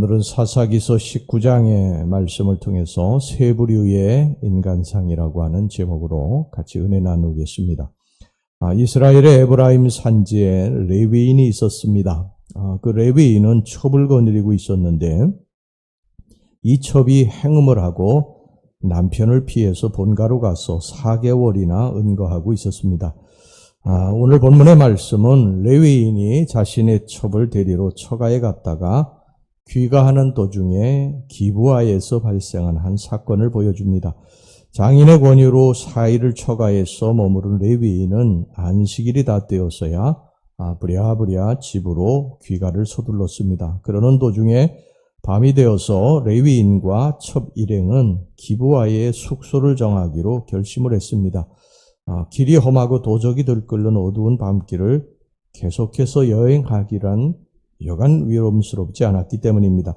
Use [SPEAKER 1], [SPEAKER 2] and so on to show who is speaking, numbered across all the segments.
[SPEAKER 1] 오늘은 사사기서 19장의 말씀을 통해서 세 부류의 인간상이라고 하는 제목으로 같이 은혜 나누겠습니다. 이스라엘의 에브라임 산지에 레위인이 있었습니다. 그 레위인은 첩을 거느리고 있었는데 이 첩이 행음을 하고 남편을 피해서 본가로 가서 4개월이나 은거하고 있었습니다. 오늘 본문의 말씀은 레위인이 자신의 첩을 데리러 처가에 갔다가 귀가하는 도중에 기브아에서 발생한 한 사건을 보여줍니다. 장인의 권유로 4일을 처가에서 머무른 레위인은 안식일이 다 되어서야 부랴부랴 집으로 귀가를 서둘렀습니다. 그러는 도중에 밤이 되어서 레위인과 첩 일행은 기브아의 숙소를 정하기로 결심을 했습니다. 길이 험하고 도적이 들끓는 어두운 밤길을 계속해서 여행하기란 여간 위험스럽지 않았기 때문입니다.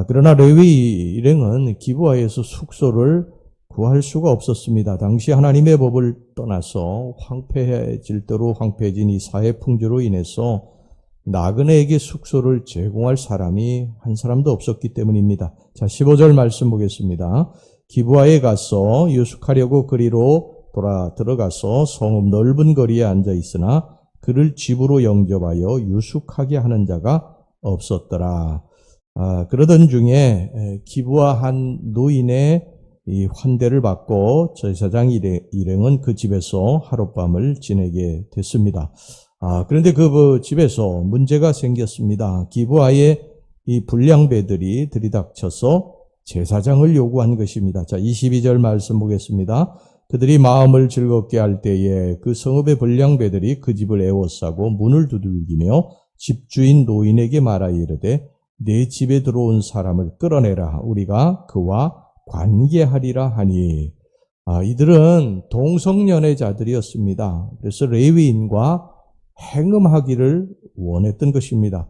[SPEAKER 1] 그러나 레위 일행은 기브아에서 숙소를 구할 수가 없었습니다. 당시 하나님의 법을 떠나서 황폐해질 대로 황폐해진 이 사회 풍조로 인해서 나그네에게 숙소를 제공할 사람이 한 사람도 없었기 때문입니다. 자, 15절 말씀 보겠습니다. 기브아에 가서 유숙하려고 그리로 들어가서 성읍 넓은 거리에 앉아 있으나 그를 집으로 영접하여 유숙하게 하는 자가 없었더라. 그러던 중에 기브아 한 노인의 이 환대를 받고 제사장 일행은 그 집에서 하룻밤을 지내게 됐습니다. 그런데 그 집에서 문제가 생겼습니다. 기브아의 이 불량배들이 들이닥쳐서 제사장을 요구한 것입니다. 자, 22절 말씀 보겠습니다. 그들이 마음을 즐겁게 할 때에 그 성읍의 불량배들이 그 집을 에워싸고 문을 두들기며 집주인 노인에게 말하여 이르되 내 집에 들어온 사람을 끌어내라. 우리가 그와 관계하리라 하니. 이들은 동성연애자들이었습니다. 그래서 레위인과 행음하기를 원했던 것입니다.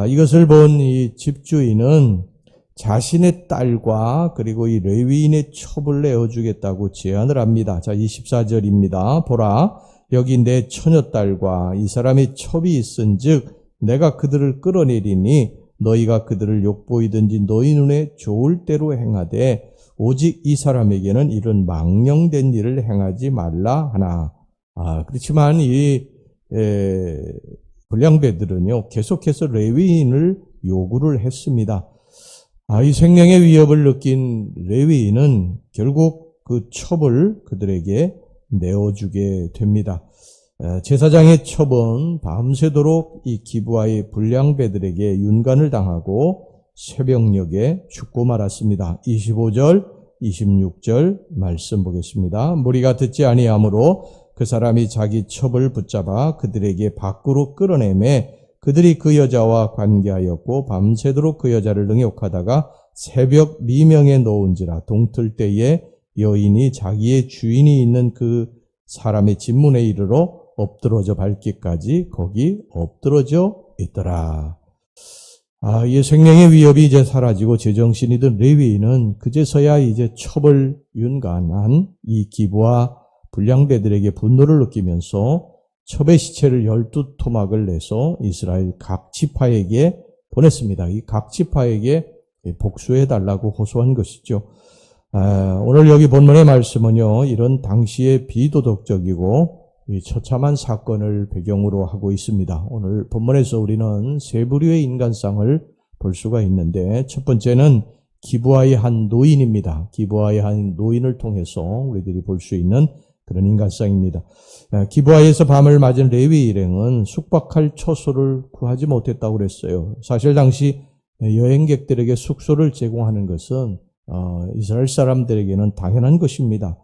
[SPEAKER 1] 이것을 본 이 집주인은 자신의 딸과 그리고 이 레위인의 첩을 내어주겠다고 제안을 합니다. 자, 24절입니다. 보라, 여기 내 처녀딸과 이 사람의 첩이 있은즉 내가 그들을 끌어내리니 너희가 그들을 욕보이든지 너희 눈에 좋을 대로 행하되 오직 이 사람에게는 이런 망령된 일을 행하지 말라 하나. 그렇지만 이 불량배들은요 계속해서 레위인을 요구를 했습니다. 이 생명의 위협을 느낀 레위인은 결국 그 첩을 그들에게 내어주게 됩니다. 제사장의 첩은 밤새도록 이 기브아의 불량배들에게 윤관을 당하고 새벽녘에 죽고 말았습니다. 25절, 26절 말씀 보겠습니다. 무리가 듣지 아니하므로 그 사람이 자기 첩을 붙잡아 그들에게 밖으로 끌어내매 그들이 그 여자와 관계하였고 밤새도록 그 여자를 능욕하다가 새벽 미명에 놓은지라. 동틀 때에 여인이 자기의 주인이 있는 그 사람의 집문에 이르러 엎드러져 밟기까지 거기 엎드러져 있더라. 이 생명의 위협이 이제 사라지고 제정신이 든 레위인은 그제서야 이제 첩을 윤관한 이 기브아 불량배들에게 분노를 느끼면서 첩의 시체를 12토막을 내서 이스라엘 각 지파에게 보냈습니다. 이 각 지파에게 복수해달라고 호소한 것이죠. 오늘 여기 본문의 말씀은요, 이런 당시의 비도덕적이고 처참한 사건을 배경으로 하고 있습니다. 오늘 본문에서 우리는 세 부류의 인간상을 볼 수가 있는데 첫 번째는 기브아의 한 노인입니다. 기브아의 한 노인을 통해서 우리들이 볼 수 있는 그런 인간상입니다. 기브아에서 밤을 맞은 레위 일행은 숙박할 처소를 구하지 못했다고 그랬어요. 사실 당시 여행객들에게 숙소를 제공하는 것은 이스라엘 사람들에게는 당연한 것입니다.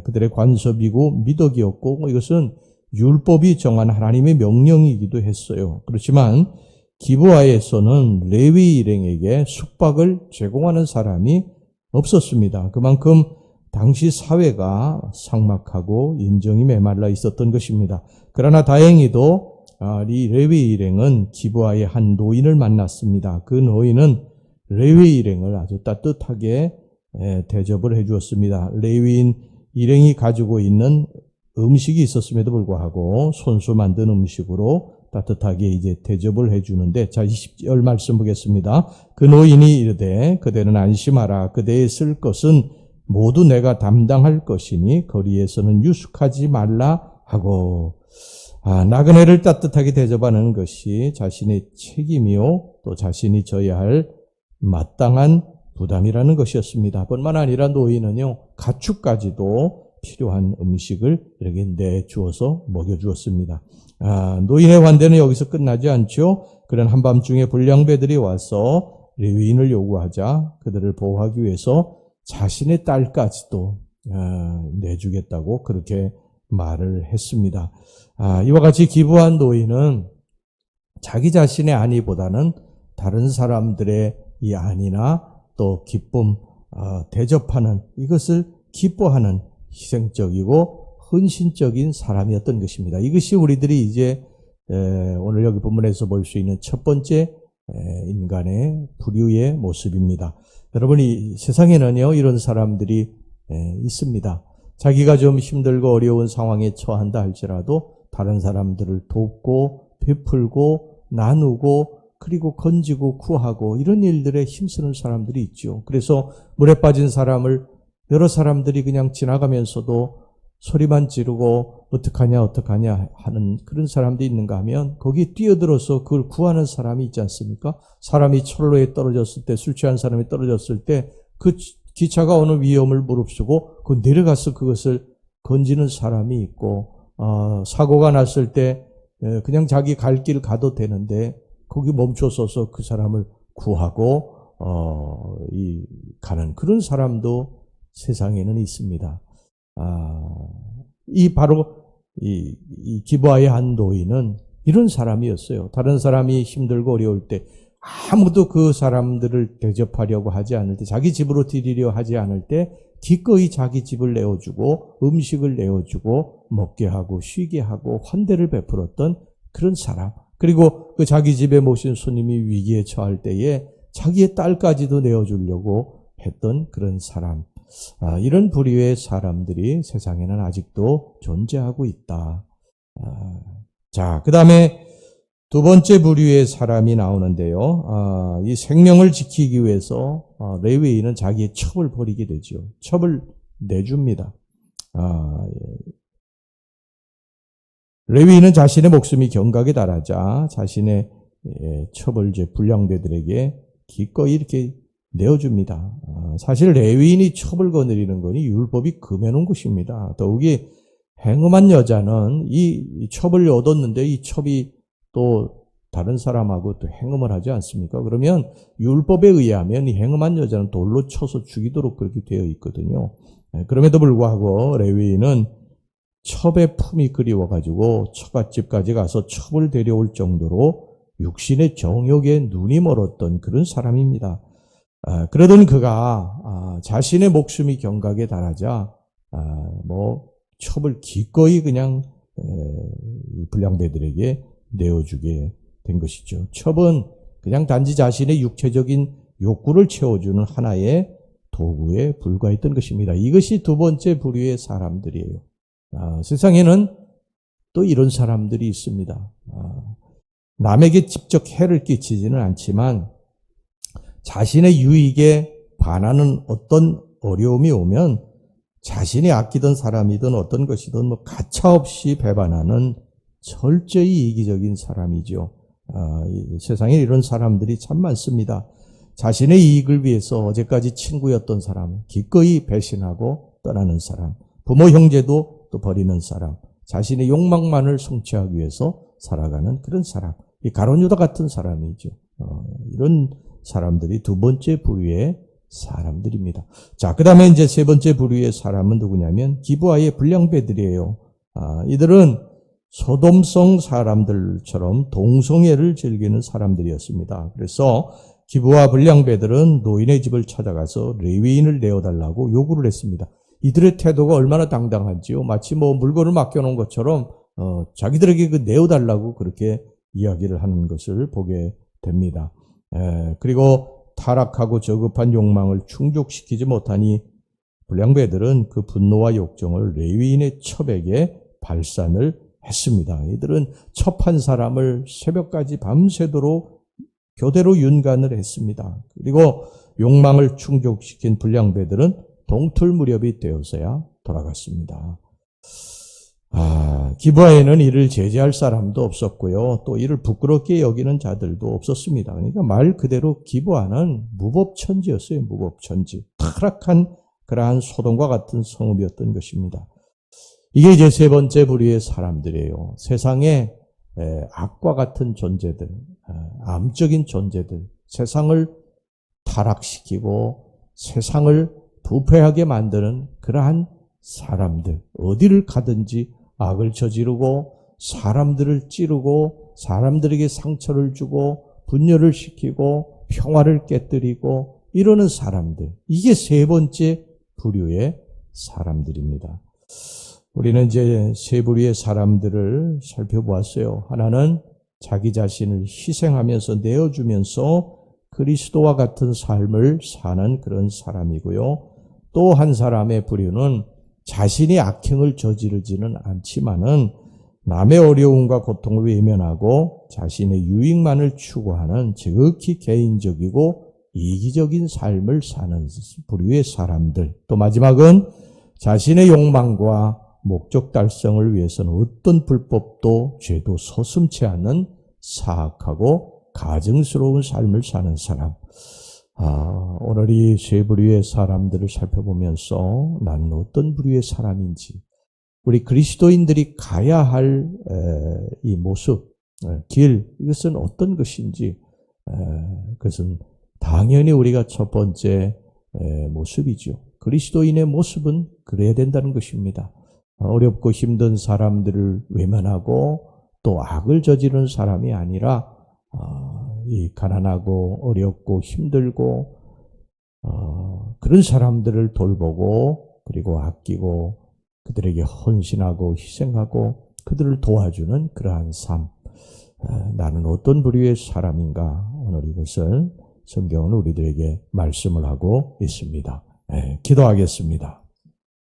[SPEAKER 1] 그들의 관습이고 미덕이었고 이것은 율법이 정한 하나님의 명령이기도 했어요. 그렇지만 기브아에서는 레위 일행에게 숙박을 제공하는 사람이 없었습니다. 그만큼 당시 사회가 삭막하고 인정이 메말라 있었던 것입니다. 그러나 다행히도 이 레위 일행은 기브아의 한 노인을 만났습니다. 그 노인은 레위 일행을 아주 따뜻하게 대접을 해주었습니다. 레위인 일행이 가지고 있는 음식이 있었음에도 불구하고 손수 만든 음식으로 따뜻하게 이제 대접을 해주는데, 자, 20절 말씀 보겠습니다. 그 노인이 이르되 그대는 안심하라. 그대의 쓸 것은 모두 내가 담당할 것이니 거리에서는 유숙하지 말라 하고, 나그네를 따뜻하게 대접하는 것이 자신의 책임이요 또 자신이 져야 할 마땅한 부담이라는 것이었습니다. 뿐만 아니라 노인은요, 가축까지도 필요한 음식을 이렇게 내주어서 먹여주었습니다. 노인의 환대는 여기서 끝나지 않죠. 그런 한밤중에 불량배들이 와서 레위인을 요구하자 그들을 보호하기 위해서 자신의 딸까지도 내주겠다고 그렇게 말을 했습니다. 이와 같이 기부한 노인은 자기 자신의 안위보다는 다른 사람들의 이 안위나 또 기쁨, 대접하는 이것을 기뻐하는 희생적이고 헌신적인 사람이었던 것입니다. 이것이 우리들이 이제 오늘 여기 본문에서 볼 수 있는 첫 번째 인간의 부류의 모습입니다. 여러분, 이 세상에는요 이런 사람들이 있습니다. 자기가 좀 힘들고 어려운 상황에 처한다 할지라도 다른 사람들을 돕고 베풀고 나누고 그리고 건지고 구하고 이런 일들에 힘쓰는 사람들이 있죠. 그래서 물에 빠진 사람을 여러 사람들이 그냥 지나가면서도 소리만 지르고 어떡하냐 하는 그런 사람도 있는가 하면 거기에 뛰어들어서 그걸 구하는 사람이 있지 않습니까? 사람이 철로에 떨어졌을 때, 술 취한 사람이 떨어졌을 때 그 기차가 오는 위험을 무릅쓰고 그 내려가서 그것을 건지는 사람이 있고, 사고가 났을 때 그냥 자기 갈 길 가도 되는데 거기 멈춰서서 그 사람을 구하고 가는 그런 사람도 세상에는 있습니다. 바로 이 기브아의 한 노인은 이런 사람이었어요. 다른 사람이 힘들고 어려울 때 아무도 그 사람들을 대접하려고 하지 않을 때, 자기 집으로 들이려 하지 않을 때 기꺼이 자기 집을 내어주고 음식을 내어주고 먹게 하고 쉬게 하고 환대를 베풀었던 그런 사람. 그리고 그 자기 집에 모신 손님이 위기에 처할 때에 자기의 딸까지도 내어주려고 했던 그런 사람. 이런 부류의 사람들이 세상에는 아직도 존재하고 있다. 자, 그 다음에 두 번째 부류의 사람이 나오는데요. 이 생명을 지키기 위해서 레위인은 자기의 첩을 버리게 되죠. 첩을 내줍니다. 레위인은 자신의 목숨이 경각에 달하자 자신의 첩을 이제 불량배들에게 기꺼이 이렇게 내어줍니다. 사실 레위인이 첩을 거느리는 것이 율법이 금해놓은 것입니다. 더욱이 행음한 여자는 이 첩을 얻었는데 이 첩이 또 다른 사람하고 또 행음을 하지 않습니까? 그러면 율법에 의하면 이 행음한 여자는 돌로 쳐서 죽이도록 그렇게 되어 있거든요. 그럼에도 불구하고 레위인은 첩의 품이 그리워가지고 처갓집까지 가서 첩을 데려올 정도로 육신의 정욕에 눈이 멀었던 그런 사람입니다. 그러던 그가 자신의 목숨이 경각에 달하자 첩을 기꺼이 그냥 불량배들에게 내어주게 된 것이죠. 첩은 그냥 단지 자신의 육체적인 욕구를 채워주는 하나의 도구에 불과했던 것입니다. 이것이 두 번째 부류의 사람들이에요. 세상에는 또 이런 사람들이 있습니다. 남에게 직접 해를 끼치지는 않지만 자신의 유익에 반하는 어떤 어려움이 오면 자신이 아끼던 사람이든 어떤 것이든 가차없이 배반하는 철저히 이기적인 사람이죠. 세상에 이런 사람들이 참 많습니다. 자신의 이익을 위해서 어제까지 친구였던 사람 기꺼이 배신하고 떠나는 사람, 부모 형제도 또 버리는 사람, 자신의 욕망만을 성취하기 위해서 살아가는 그런 사람, 이 가룟 유다 같은 사람이죠. 이런 사람들이 두 번째 부류의 사람들입니다. 자, 그 다음에 이제 세 번째 부류의 사람은 누구냐면 기브아의 불량배들이에요. 이들은 소돔성 사람들처럼 동성애를 즐기는 사람들이었습니다. 그래서 기브아 불량배들은 노인의 집을 찾아가서 레위인을 내어달라고 요구를 했습니다. 이들의 태도가 얼마나 당당한지요. 마치 물건을 맡겨놓은 것처럼 자기들에게 그 내어달라고 그렇게 이야기를 하는 것을 보게 됩니다. 그리고 타락하고 저급한 욕망을 충족시키지 못하니 불량배들은 그 분노와 욕정을 레위인의 첩에게 발산을 했습니다. 이들은 첩한 사람을 새벽까지 밤새도록 교대로 윤간을 했습니다. 그리고 욕망을 충족시킨 불량배들은 동틀 무렵이 되어서야 돌아갔습니다. 기브아에는 이를 제재할 사람도 없었고요. 또 이를 부끄럽게 여기는 자들도 없었습니다. 그러니까 말 그대로 기브아는 무법천지였어요. 무법천지. 타락한 그러한 소돔과 같은 성읍이었던 것입니다. 이게 이제 세 번째 부류의 사람들이에요. 세상에 악과 같은 존재들, 암적인 존재들, 세상을 타락시키고 세상을 부패하게 만드는 그러한 사람들, 어디를 가든지 악을 저지르고 사람들을 찌르고 사람들에게 상처를 주고 분열을 시키고 평화를 깨뜨리고 이러는 사람들, 이게 세 번째 부류의 사람들입니다. 우리는 이제 세 부류의 사람들을 살펴보았어요. 하나는 자기 자신을 희생하면서 내어주면서 그리스도와 같은 삶을 사는 그런 사람이고요. 또 한 사람의 부류는 자신이 악행을 저지르지는 않지만은 남의 어려움과 고통을 외면하고 자신의 유익만을 추구하는 지극히 개인적이고 이기적인 삶을 사는 부류의 사람들. 또 마지막은 자신의 욕망과 목적 달성을 위해서는 어떤 불법도 죄도 서슴지 않는 사악하고 가증스러운 삶을 사는 사람. 오늘 이 세 부류의 사람들을 살펴보면서 나는 어떤 부류의 사람인지, 우리 그리스도인들이 가야 할 이 모습, 길, 이것은 어떤 것인지, 그것은 당연히 우리가 첫 번째 모습이죠. 그리스도인의 모습은 그래야 된다는 것입니다. 어렵고 힘든 사람들을 외면하고 또 악을 저지르는 사람이 아니라 이 가난하고 어렵고 힘들고 그런 사람들을 돌보고 그리고 아끼고 그들에게 헌신하고 희생하고 그들을 도와주는 그러한 삶. 나는 어떤 부류의 사람인가? 오늘 이것을 성경은 우리들에게 말씀을 하고 있습니다. 기도하겠습니다.